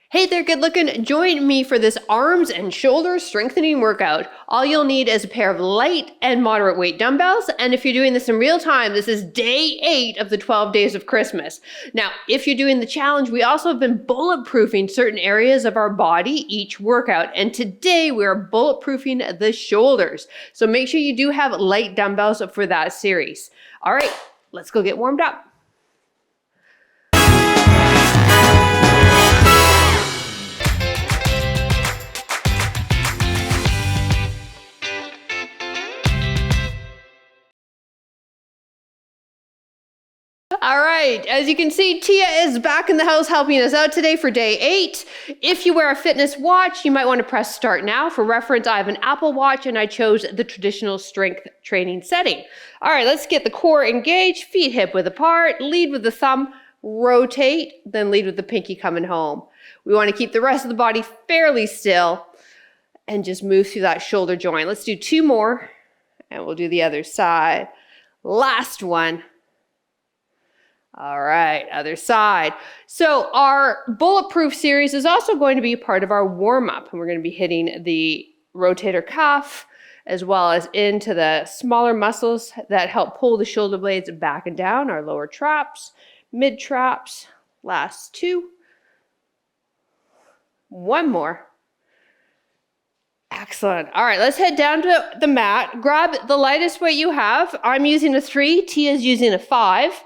Hey there, good looking. Join me for this arms and shoulder strengthening workout. All you'll need is a pair of light and moderate weight dumbbells. And if you're doing this in real time, this is day 8 of the 12 days of Christmas. Now, if you're doing the challenge, we also have been bulletproofing certain areas of our body each workout. And today we are bulletproofing the shoulders. So make sure you do have light dumbbells for that series. All right, let's go get warmed up. All right, as you can see, Tia is back in the house helping us out today for day 8. If you wear a fitness watch, you might want to press start now. For reference, I have an Apple Watch and I chose the traditional strength training setting. All right, let's get the core engaged, feet hip width apart, lead with the thumb, rotate, then lead with the pinky coming home. We want to keep the rest of the body fairly still and just move through that shoulder joint. Let's do 2 more and we'll do the other side. Last one. All right, other side. So our Bulletproof series is also going to be part of our warm-up, and we're going to be hitting the rotator cuff as well as into the smaller muscles that help pull the shoulder blades back and down, our lower traps, mid traps. Last 2. 1 more. Excellent. All right, let's head down to the mat. Grab the lightest weight you have. I'm using a 3, Tia's using a 5.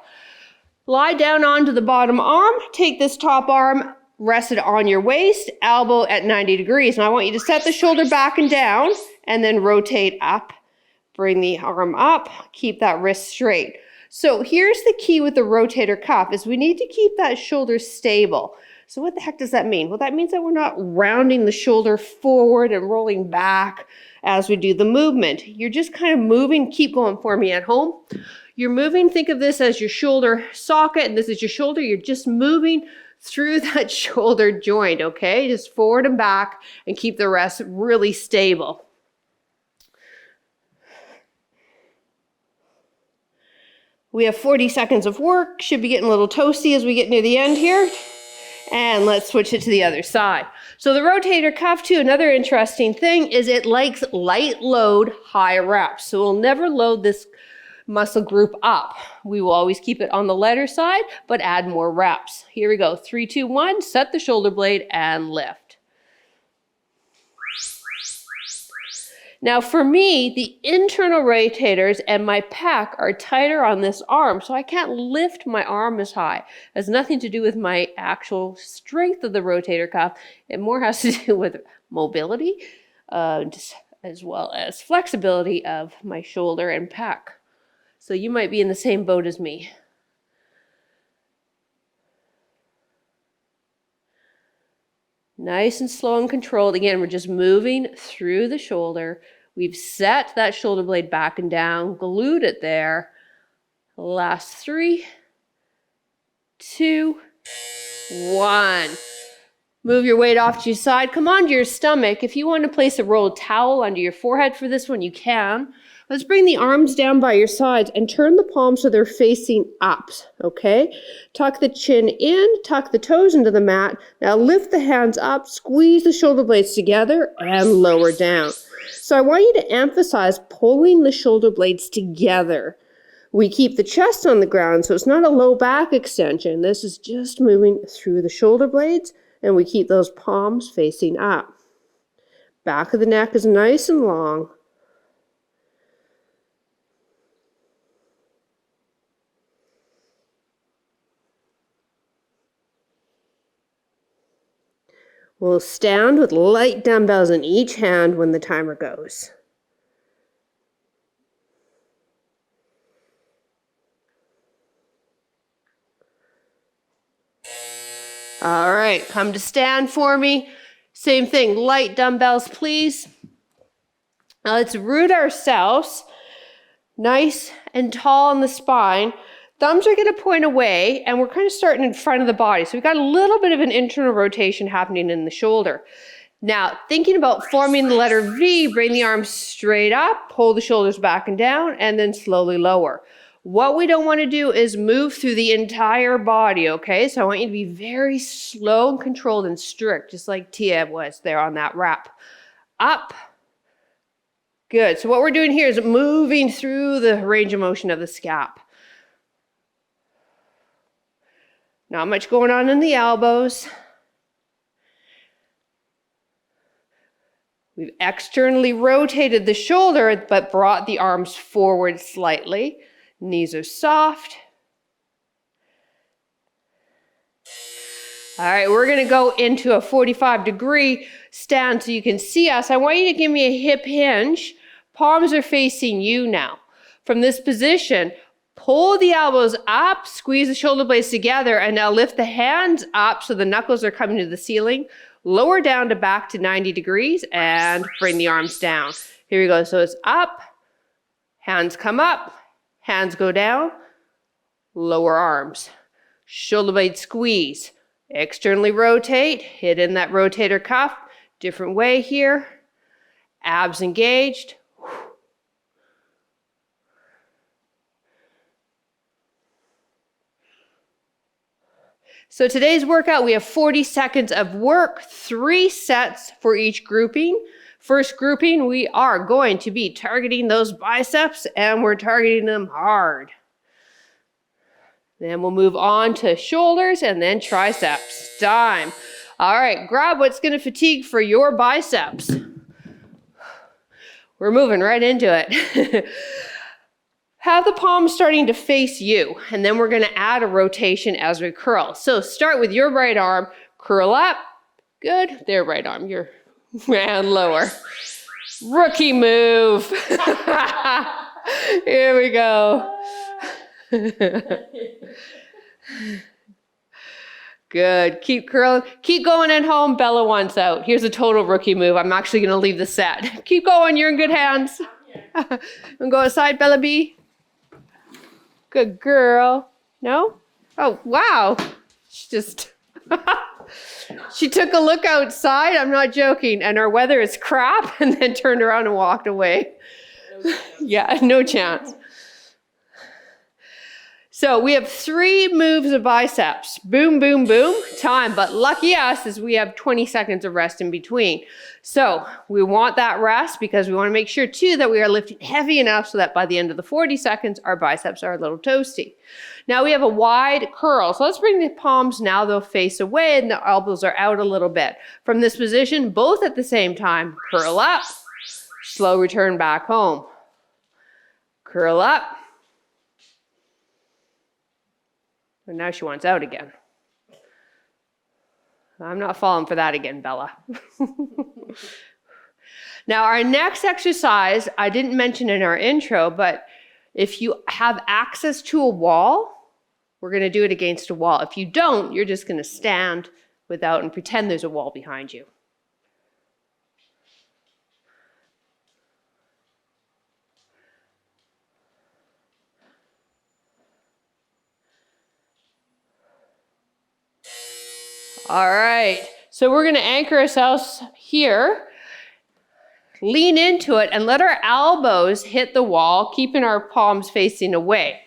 Lie down onto the bottom arm, take this top arm, rest it on your waist, elbow at 90 degrees. Now I want you to set the shoulder back and down and then rotate up. Bring the arm up, keep that wrist straight. So here's the key with the rotator cuff is we need to keep that shoulder stable. So what the heck does that mean? Well, that means that we're not rounding the shoulder forward and rolling back as we do the movement. You're just kind of moving, keep going for me at home. You're moving, think of this as your shoulder socket, and this is your shoulder. You're just moving through that shoulder joint, okay? Just forward and back and keep the rest really stable. We have 40 seconds of work. Should be getting a little toasty as we get near the end here. And let's switch it to the other side. So the rotator cuff too, another interesting thing is it likes light load, high reps. So we'll never load this muscle group up. We will always keep it on the lighter side, but add more reps. Here we go. 3, 2, 1, set the shoulder blade and lift. Now for me, the internal rotators and my pec are tighter on this arm, so I can't lift my arm as high. It has nothing to do with my actual strength of the rotator cuff. It more has to do with mobility, just as well as flexibility of my shoulder and pec. So you might be in the same boat as me. Nice and slow and controlled. Again, we're just moving through the shoulder. We've set that shoulder blade back and down, glued it there. Last 3, 2, 1. Move your weight off to your side. Come onto your stomach. If you want to place a rolled towel under your forehead for this one, you can. Let's bring the arms down by your sides and turn the palms so they're facing up, okay? Tuck the chin in, tuck the toes into the mat. Now lift the hands up, squeeze the shoulder blades together, and lower down. So I want you to emphasize pulling the shoulder blades together. We keep the chest on the ground, so it's not a low back extension. This is just moving through the shoulder blades, and we keep those palms facing up. Back of the neck is nice and long. We'll stand with light dumbbells in each hand when the timer goes. All right, come to stand for me. Same thing, light dumbbells, please. Now let's root ourselves nice and tall on the spine. Thumbs are going to point away, and we're kind of starting in front of the body. So we've got a little bit of an internal rotation happening in the shoulder. Now, thinking about forming the letter V, bring the arms straight up, pull the shoulders back and down, and then slowly lower. What we don't want to do is move through the entire body, okay? So I want you to be very slow and controlled and strict, just like Tia was there on that wrap. Up. Good. So what we're doing here is moving through the range of motion of the scap. Not much going on in the elbows. We've externally rotated the shoulder, but brought the arms forward slightly. Knees are soft. All right, we're gonna go into a 45-degree stand so you can see us. I want you to give me a hip hinge. Palms are facing you now. From this position, pull the elbows up, squeeze the shoulder blades together, and now lift the hands up so the knuckles are coming to the ceiling. Lower down to back to 90 degrees and bring the arms down. Here we go. So it's up, hands come up, hands go down, lower arms. Shoulder blade squeeze. Externally rotate, hit in that rotator cuff. Different way here. Abs engaged. So today's workout, we have 40 seconds of work, 3 sets for each grouping. First grouping, we are going to be targeting those biceps, and we're targeting them hard. Then we'll move on to shoulders and then triceps. Time. All right, grab what's going to fatigue for your biceps. We're moving right into it. Have the palms starting to face you, and then we're going to add a rotation as we curl. So start with your right arm, curl up. Good. There, right arm. Your and lower. Rookie move. Here we go. Good. Keep curling. Keep going at home. Bella wants out. Here's a total rookie move. I'm actually going to leave the set. Keep going. You're in good hands. And go aside, Bella B. Good girl. No? Oh, wow. She just, she took a look outside. I'm not joking. And our weather is crap, and then turned around and walked away. Yeah, no chance. So we have 3 moves of biceps. Boom, boom, boom, time. But lucky us is we have 20 seconds of rest in between. So we want that rest because we want to make sure too that we are lifting heavy enough so that by the end of the 40 seconds, our biceps are a little toasty. Now we have a wide curl. So let's bring the palms now, they'll face away and the elbows are out a little bit. From this position, both at the same time, curl up, slow return back home. Curl up. And now she wants out again. I'm not falling for that again, Bella. Now, our next exercise, I didn't mention in our intro, but if you have access to a wall, we're going to do it against a wall. If you don't, you're just going to stand without and pretend there's a wall behind you. All right, so we're gonna anchor ourselves here, lean into it, and let our elbows hit the wall, keeping our palms facing away.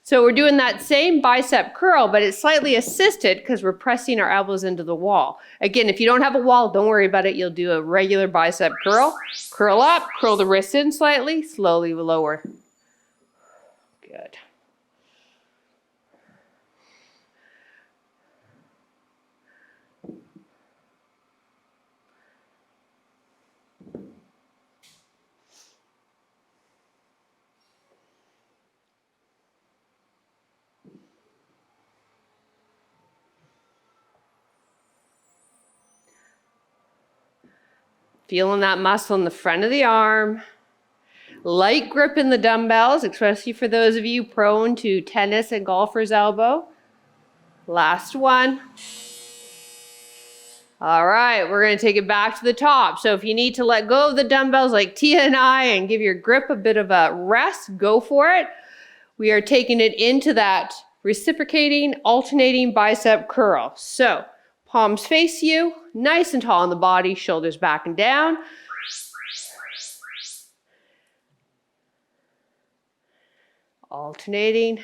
So we're doing that same bicep curl, but it's slightly assisted because we're pressing our elbows into the wall. Again, if you don't have a wall, don't worry about it. You'll do a regular bicep curl. Curl up, curl the wrists in slightly, slowly lower. Good. Feeling that muscle in the front of the arm. Light grip in the dumbbells, especially for those of you prone to tennis and golfer's elbow. Last one. All right, we're going to take it back to the top. So if you need to let go of the dumbbells like Tia and I and give your grip a bit of a rest, go for it. We are taking it into that reciprocating, alternating bicep curl. So palms face you, nice and tall in the body, shoulders back and down. Alternating.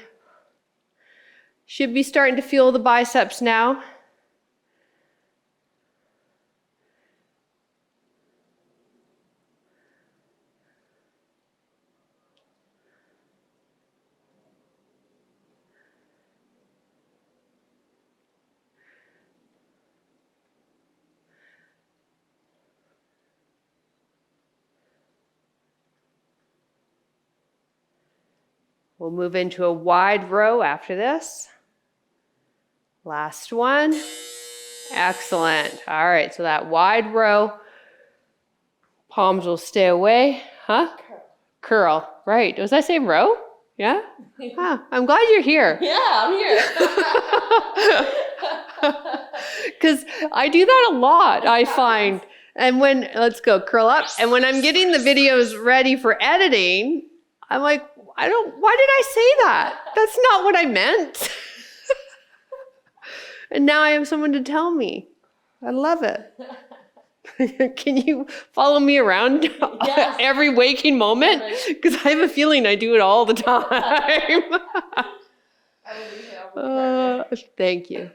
Should be starting to feel the biceps now. We'll move into a wide row after this. Last one. Excellent. All right, so that wide row. Palms will stay away. Huh? Curl. Right. Was I saying row? Yeah? Huh. I'm glad you're here. Yeah, I'm here. Because I do that a lot, I find. And when, let's go, curl up. And when I'm getting the videos ready for editing, I'm like, why did I say that? That's not what I meant. And now I have someone to tell me. I love it. Can you follow me around Yes. every waking moment? Because I have a feeling I do it all the time. I will be here. Thank you.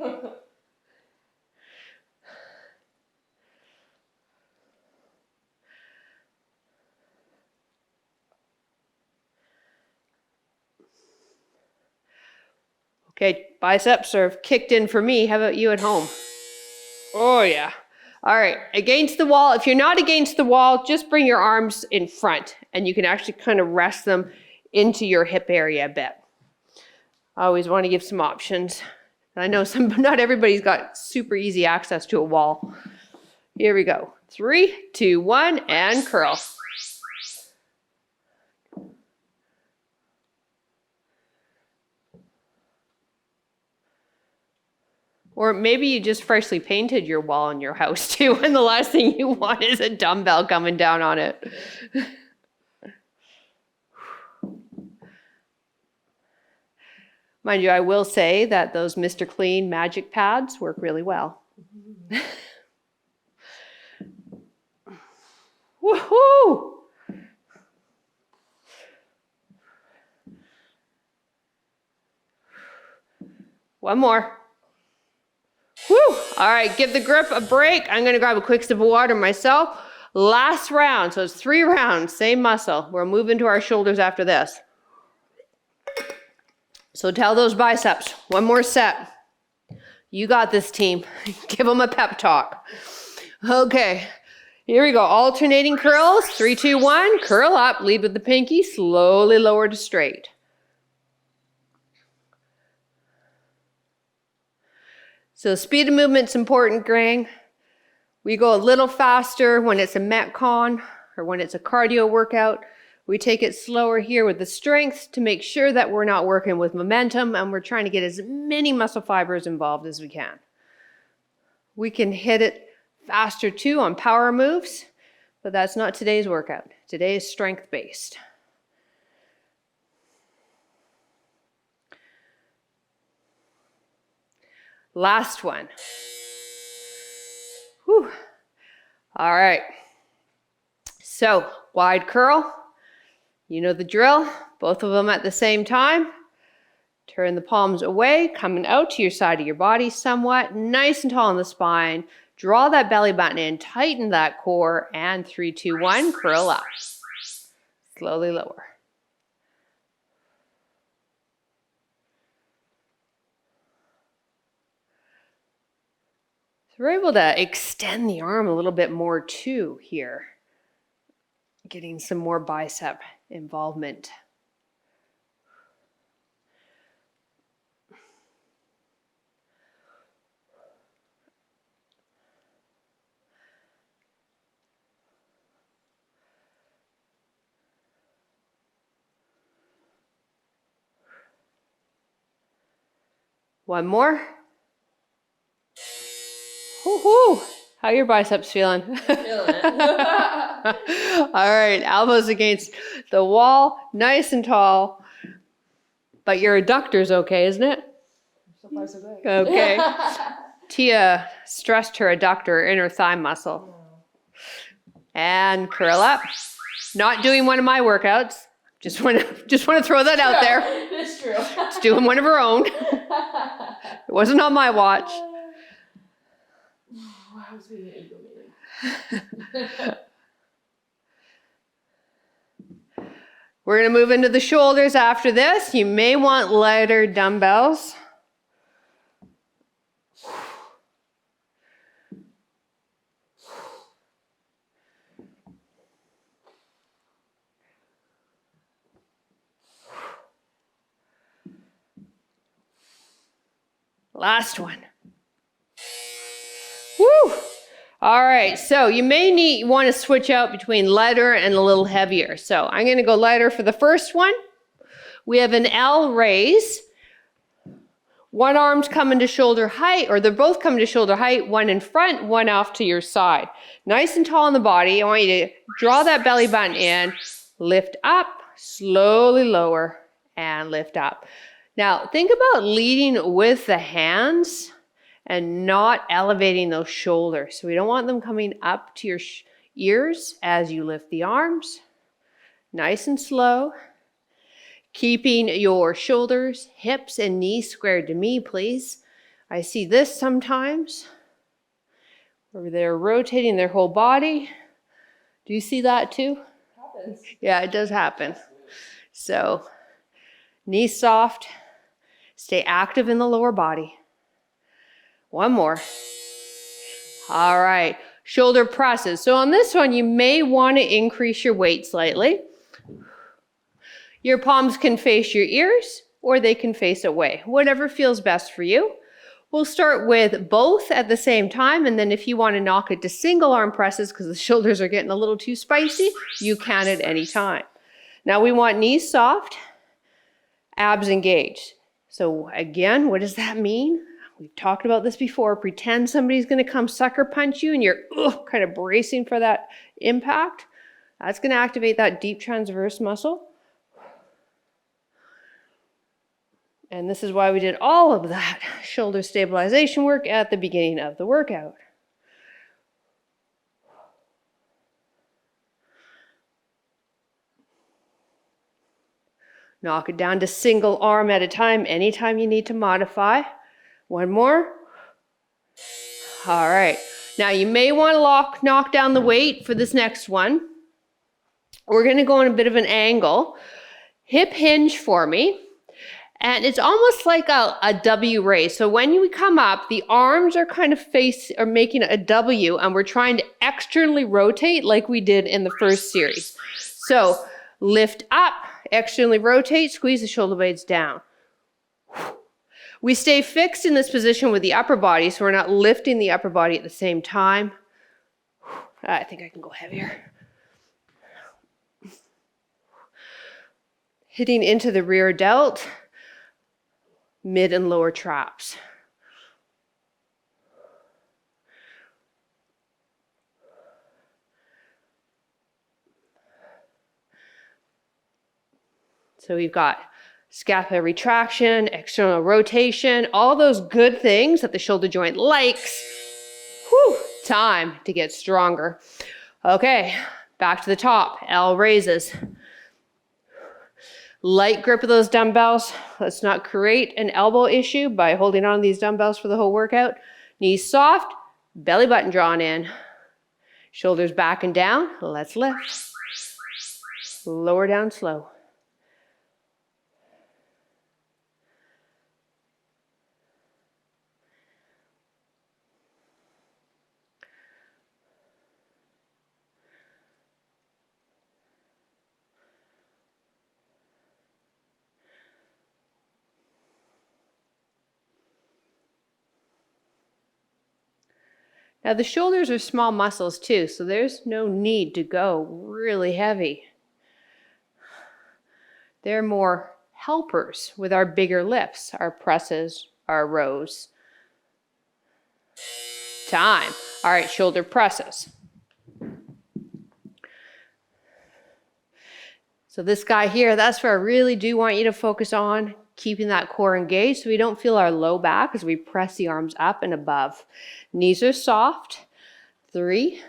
Okay, biceps are kicked in for me. How about you at home? Oh, yeah. All right, against the wall. If you're not against the wall, just bring your arms in front and you can actually kind of rest them into your hip area a bit. I always want to give some options. And I know not everybody's got super easy access to a wall. Here we go. 3, 2, 1, and curl. Or maybe you just freshly painted your wall in your house too, and the last thing you want is a dumbbell coming down on it. Mind you, I will say that those Mr. Clean magic pads work really well. Woohoo! One more. Woo! All right, give the grip a break. I'm gonna grab a quick sip of water myself. Last round, so it's 3 rounds, same muscle. We'll move into our shoulders after this. So tell those biceps, one more set. You got this, team. Give them a pep talk. Okay, here we go. Alternating curls, 3, 2, 1. Curl up, lead with the pinky, slowly lower to straight. So speed of movement's important, gang. We go a little faster when it's a Metcon or when it's a cardio workout. We take it slower here with the strength to make sure that we're not working with momentum and we're trying to get as many muscle fibers involved as we can. We can hit it faster too on power moves, but that's not today's workout. Today is strength-based. Last one. Whew. All right. So, wide curl. You know the drill. Both of them at the same time. Turn the palms away, coming out to your side of your body somewhat. Nice and tall in the spine. Draw that belly button in, tighten that core, and 3, 2, 1, curl up. Slowly lower. So we're able to extend the arm a little bit more too here. Getting some more bicep involvement. One more. Woo-hoo! How are your biceps feeling? Feeling it. All right, elbows against the wall, nice and tall. But your adductor's okay, isn't it? So far, so good. Okay. Tia stressed her adductor, inner thigh muscle. And curl up. Not doing one of my workouts. Just want to throw that out there. It's true. It's doing one of her own. It wasn't on my watch. I was being an ego meeting. We're going to move into the shoulders after this. You may want lighter dumbbells. Last one. Woo! All right, so you may want to switch out between lighter and a little heavier. So I'm going to go lighter for the first one. We have an L raise. One arm's coming to shoulder height, or they're both coming to shoulder height, one in front, one off to your side. Nice and tall in the body. I want you to draw that belly button in, lift up, slowly lower, and lift up. Now, think about leading with the hands and not elevating those shoulders. So we don't want them coming up to your ears as you lift the arms. Nice and slow. Keeping your shoulders, hips, and knees squared to me, please. I see this sometimes, where they're rotating their whole body. Do you see that too? Happens. Yeah, it does happen. So, knees soft. Stay active in the lower body. One more. All right, shoulder presses. So on this one, you may want to increase your weight slightly. Your palms can face your ears or they can face away, whatever feels best for you. We'll start with both at the same time, and then if you want to knock it to single arm presses because the shoulders are getting a little too spicy, you can at any time. Now we want knees soft, abs engaged. So again, what does that mean? We've talked about this before. Pretend somebody's going to come sucker punch you and you're kind of bracing for that impact. That's going to activate that deep transverse muscle. And this is why we did all of that shoulder stabilization work at the beginning of the workout. Knock it down to single arm at a time, anytime you need to modify. One more. All right. Now you may want to knock down the weight for this next one. We're going to go in a bit of an angle. Hip hinge for me. And it's almost like a W raise. So when we come up, the arms are kind of making a W, and we're trying to externally rotate like we did in the first series. So lift up, externally rotate, squeeze the shoulder blades down. We stay fixed in this position with the upper body, so we're not lifting the upper body at the same time. I think I can go heavier. Hitting into the rear delt, mid and lower traps. So we've got scapular retraction, external rotation, all those good things that the shoulder joint likes. Whew, time to get stronger. Okay, back to the top, L raises. Light grip of those dumbbells. Let's not create an elbow issue by holding on to these dumbbells for the whole workout. Knees soft, belly button drawn in. Shoulders back and down. Let's lift. Lower down slow. Now the shoulders are small muscles too, so there's no need to go really heavy. They're more helpers with our bigger lifts, our presses, our rows. Time. All right, shoulder presses. So this guy here, that's where I really do want you to focus on keeping that core engaged so we don't feel our low back as we press the arms up and above. Knees are soft. 3,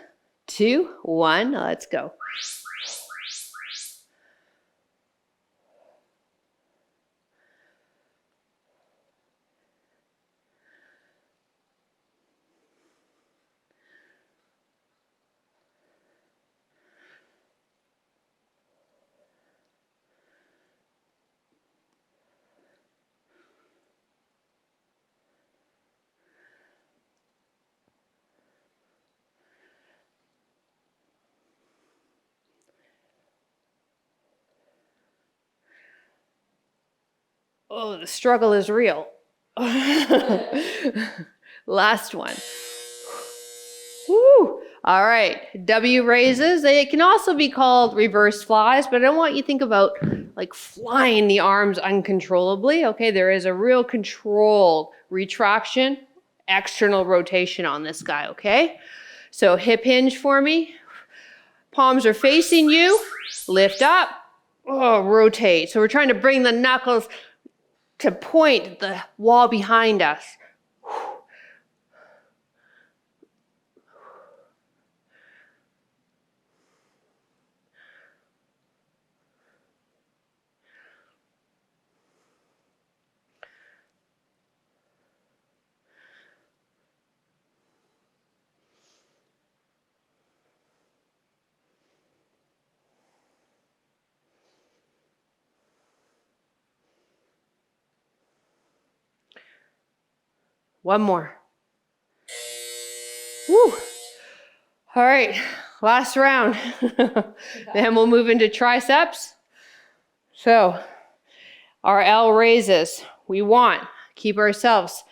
2, 1, let's go. Oh, the struggle is real. Last one. Woo! All right, W raises. They can also be called reverse flies, but I don't want you to think about like flying the arms uncontrollably. Okay, there is a real controlled retraction, external rotation on this guy, okay? So hip hinge for me. Palms are facing you. Lift up. Oh, rotate. So we're trying to bring the knuckles to point the wall behind us. One more. Woo. All right, last round. Then we'll move into triceps. So our L raises. We want to keep ourselves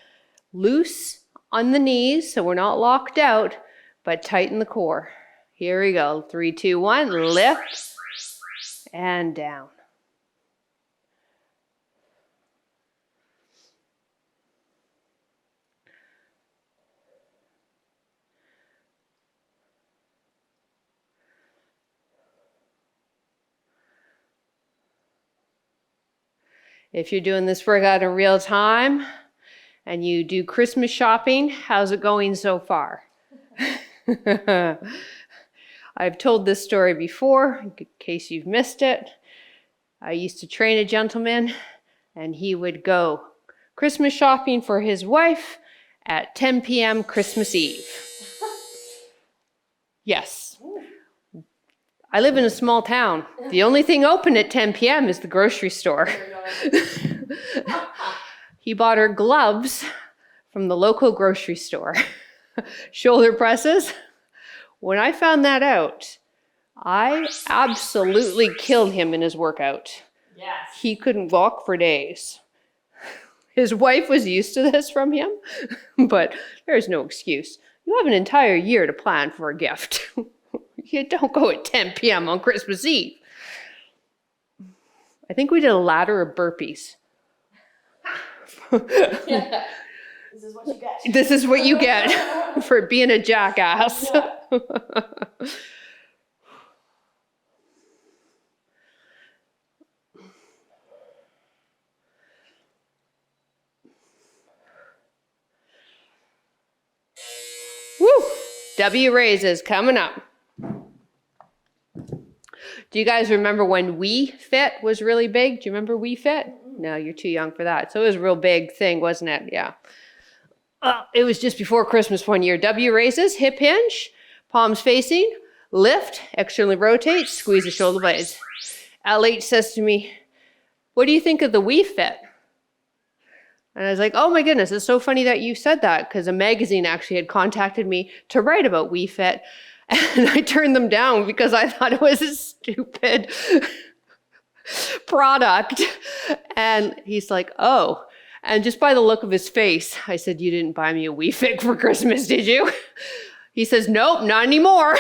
loose on the knees so we're not locked out, but tighten the core. Here we go. 3, 2, 1. Lift and down. If you're doing this workout in real time and you do Christmas shopping, how's it going so far? I've told this story before, in case you've missed it. I used to train a gentleman, and he would go Christmas shopping for his wife at 10 p.m. Christmas Eve. Yes. I live in a small town. The only thing open at 10 p.m. is the grocery store. He bought her gloves from the local grocery store. Shoulder presses. When I found that out, I absolutely killed him in his workout. Yes. He couldn't walk for days. His wife was used to this from him, but there's no excuse. You have an entire year to plan for a gift. You don't go at 10 p.m. on Christmas Eve. I think we did a ladder of burpees. Yeah. This is what you get. This is what you get for being a jackass. Yeah. Woo! W raises coming up. Do you guys remember when Wii Fit was really big? Do you remember Wii Fit? No, you're too young for that. So it was a real big thing, wasn't it? Yeah. It was just before Christmas one year. W raises, hip hinge, palms facing, lift, externally rotate, squeeze the shoulder blades. LH says to me, "What do you think of the Wii Fit?" And I was like, oh my goodness, it's so funny that you said that, because a magazine actually had contacted me to write about Wii Fit. And I turned them down because I thought it was a stupid product. And he's like, oh. And just by the look of his face, I said, you didn't buy me a Wii Fit for Christmas, did you? He says, nope, not anymore.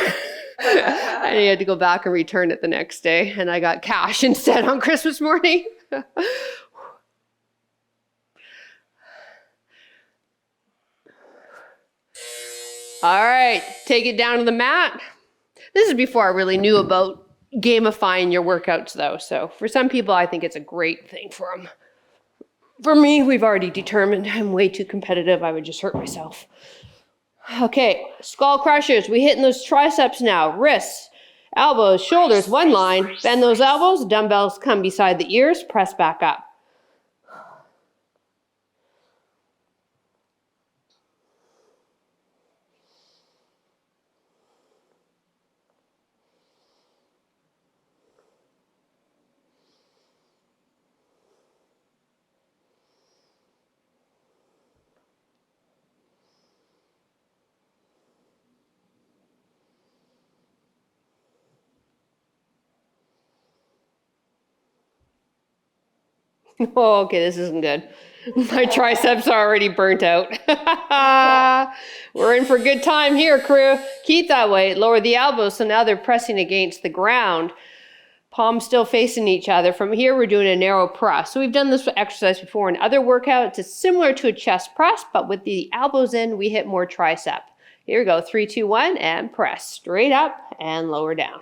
And he had to go back and return it the next day. And I got cash instead on Christmas morning. All right, take it down to the mat. This is before I really knew about gamifying your workouts though. So for some people, I think it's a great thing for them. For me, we've already determined I'm way too competitive. I would just hurt myself. Okay, skull crushers. We hitting those triceps now. Wrists, elbows, shoulders, one line. Bend those elbows. Dumbbells come beside the ears. Press back up. Oh, okay, this isn't good. My triceps are already burnt out. We're in for a good time here, crew. Keep that weight. Lower the elbows so now they're pressing against the ground. Palms still facing each other. From here, we're doing a narrow press. So we've done this exercise before in other workouts. It's similar to a chest press, but with the elbows in, we hit more tricep. Here we go. 3, 2, 1, and press. Straight up and lower down.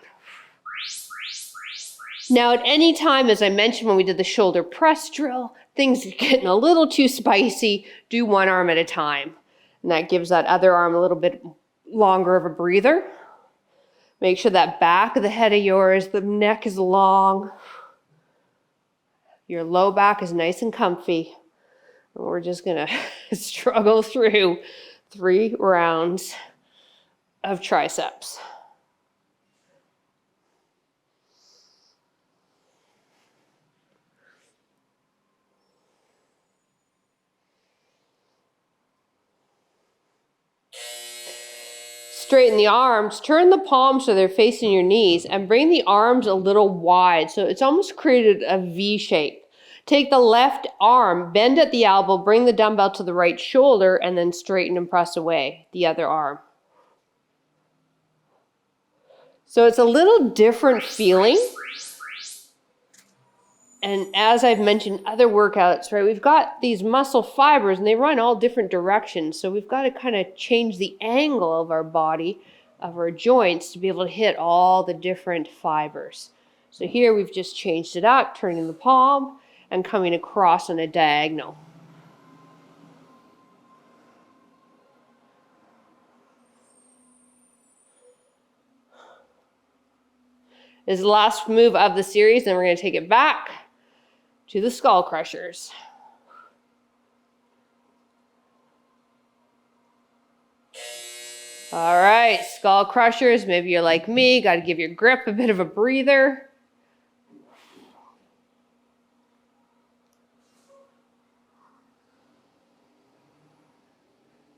Now, at any time, as I mentioned when we did the shoulder press drill, things are getting a little too spicy. Do one arm at a time. And that gives that other arm a little bit longer of a breather. Make sure that back of the head of yours, the neck is long. Your low back is nice and comfy. And we're just gonna struggle through 3 rounds of triceps. Straighten the arms, turn the palms so they're facing your knees, and bring the arms a little wide. So it's almost created a V shape. Take the left arm, bend at the elbow, bring the dumbbell to the right shoulder, and then straighten and press away the other arm. So it's a little different feeling. And as I've mentioned other workouts, right, we've got these muscle fibers and they run all different directions. So we've got to kind of change the angle of our body, of our joints, to be able to hit all the different fibers. So here we've just changed it up, turning the palm and coming across on a diagonal. This is the last move of the series, and we're going to take it back to the skull crushers. All right, skull crushers. Maybe you're like me, got to give your grip a bit of a breather.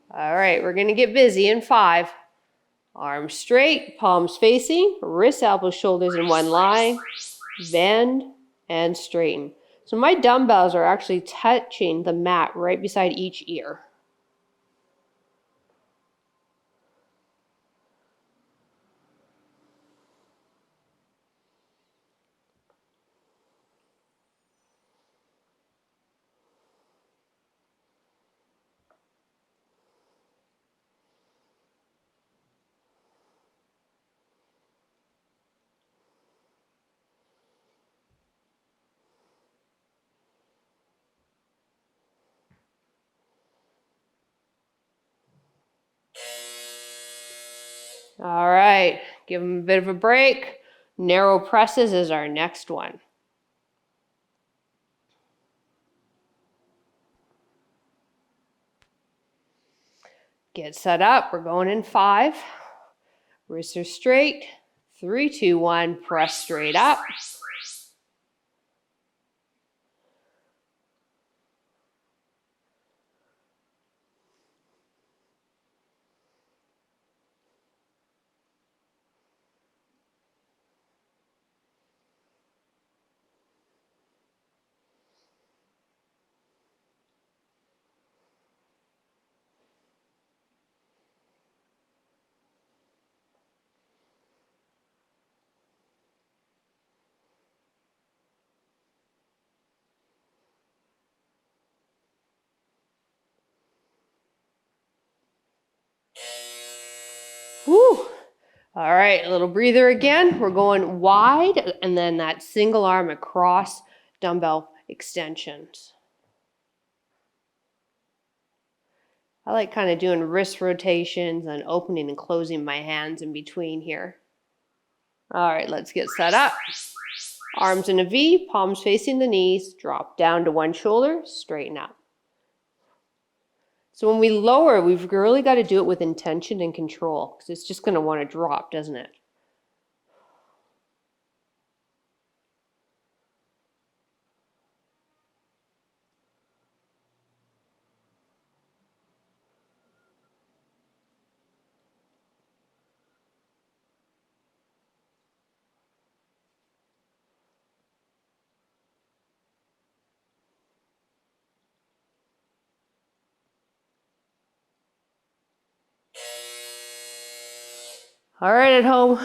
All right, we're going to get busy in 5. Arms straight, palms facing, wrists, elbows, shoulders in one line. Bend and straighten. So my dumbbells are actually touching the mat right beside each ear. All right, give them a bit of a break. Narrow presses is our next one. Get set up. We're going in 5. Wrists are straight. 3, 2, 1. Press straight up. Whew. All right, a little breather again. We're going wide and then that single arm across dumbbell extensions. I like kind of doing wrist rotations and opening and closing my hands in between here. All right, let's get set up. Arms in a V, palms facing the knees, drop down to one shoulder, straighten up. So when we lower, we've really got to do it with intention and control because it's just going to want to drop, doesn't it? All right, at home,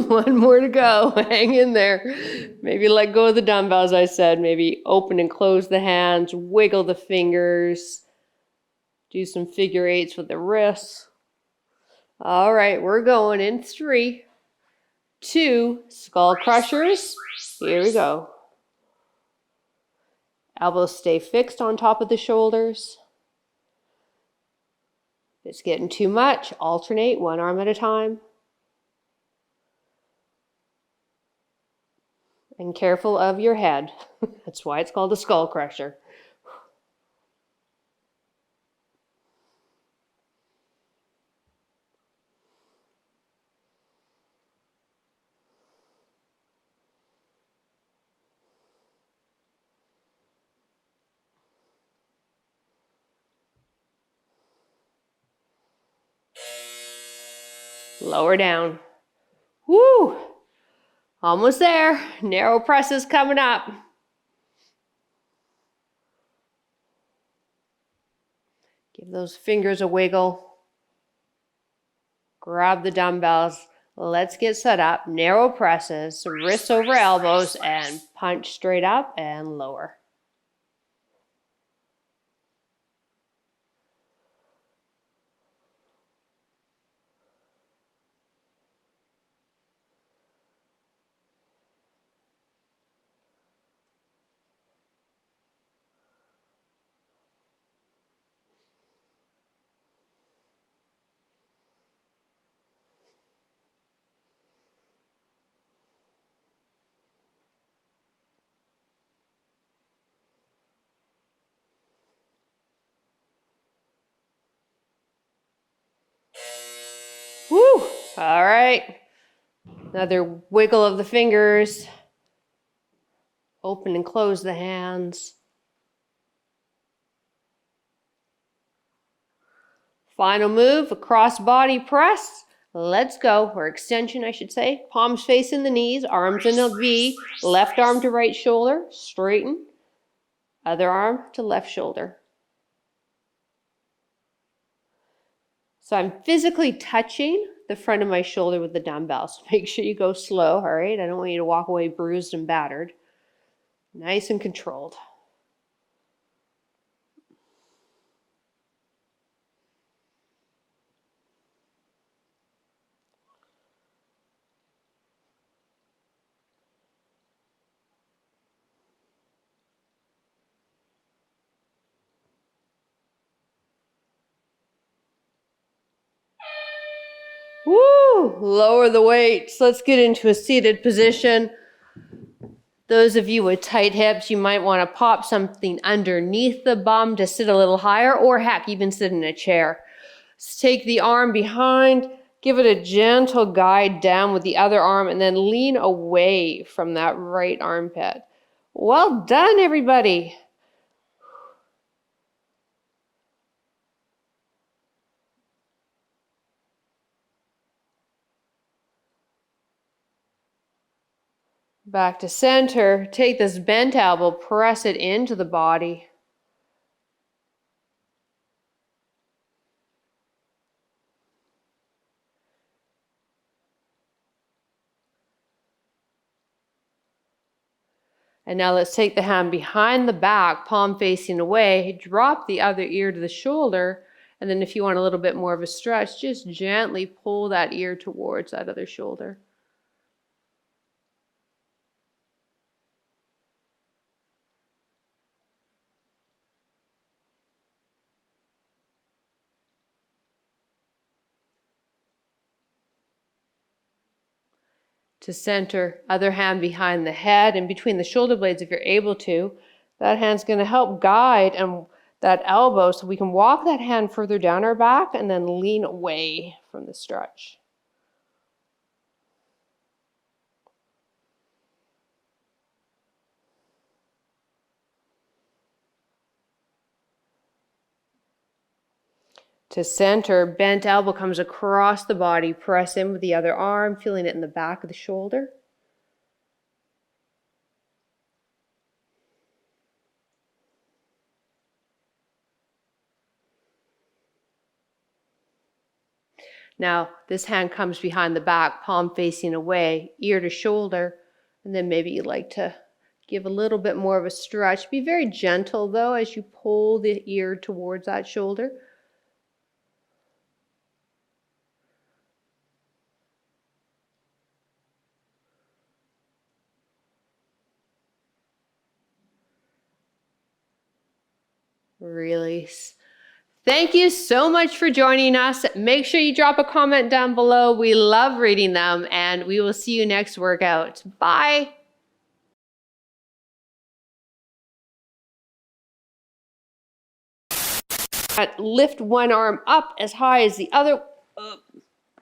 one more to go. Hang in there. Maybe let go of the dumbbells, I said. Maybe open and close the hands, wiggle the fingers, do some figure eights with the wrists. All right, we're going in 3, 2, skull crushers. Here we go. Elbows stay fixed on top of the shoulders. If it's getting too much, alternate one arm at a time. And careful of your head. That's why it's called a skull crusher. Lower down. Woo! Almost there. Narrow presses coming up. Give those fingers a wiggle. Grab the dumbbells. Let's get set up. Narrow presses, wrists over elbows, and punch straight up and lower. Woo! All right. Another wiggle of the fingers. Open and close the hands. Final move, a cross body press. Let's go, or extension I should say. Palms facing the knees, arms in a V. Left arm to right shoulder, straighten. Other arm to left shoulder. So I'm physically touching the front of my shoulder with the dumbbells. Make sure you go slow, all right? I don't want you to walk away bruised and battered. Nice and controlled. Woo! Lower the weights. Let's get into a seated position. Those of you with tight hips, you might want to pop something underneath the bum to sit a little higher, or heck, even sit in a chair. Let's take the arm behind, give it a gentle guide down with the other arm, and then lean away from that right armpit. Well done, everybody. Back to center. Take this bent elbow, press it into the body. And now let's take the hand behind the back, palm facing away, drop the other ear to the shoulder, and then if you want a little bit more of a stretch, just gently pull that ear towards that other shoulder. To center, other hand behind the head and between the shoulder blades if you're able to. That hand's going to help guide and that elbow so we can walk that hand further down our back and then lean away from the stretch. To center, bent elbow comes across the body, press in with the other arm, feeling it in the back of the shoulder. Now, this hand comes behind the back, palm facing away, ear to shoulder, and then maybe you like to give a little bit more of a stretch. Be very gentle though as you pull the ear towards that shoulder. Release. Thank you so much for joining us. Make sure you drop a comment down below. We love reading them, and we will see you next workout. Bye. Lift one arm up as high as the other.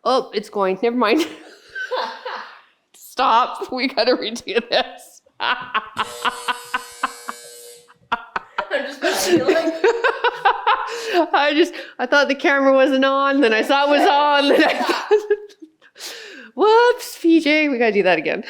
Oh, it's going. Never mind. Stop. We gotta redo this. I'm just feeling. I thought the camera wasn't on, then I saw it was on, then whoops, PJ, we gotta do that again.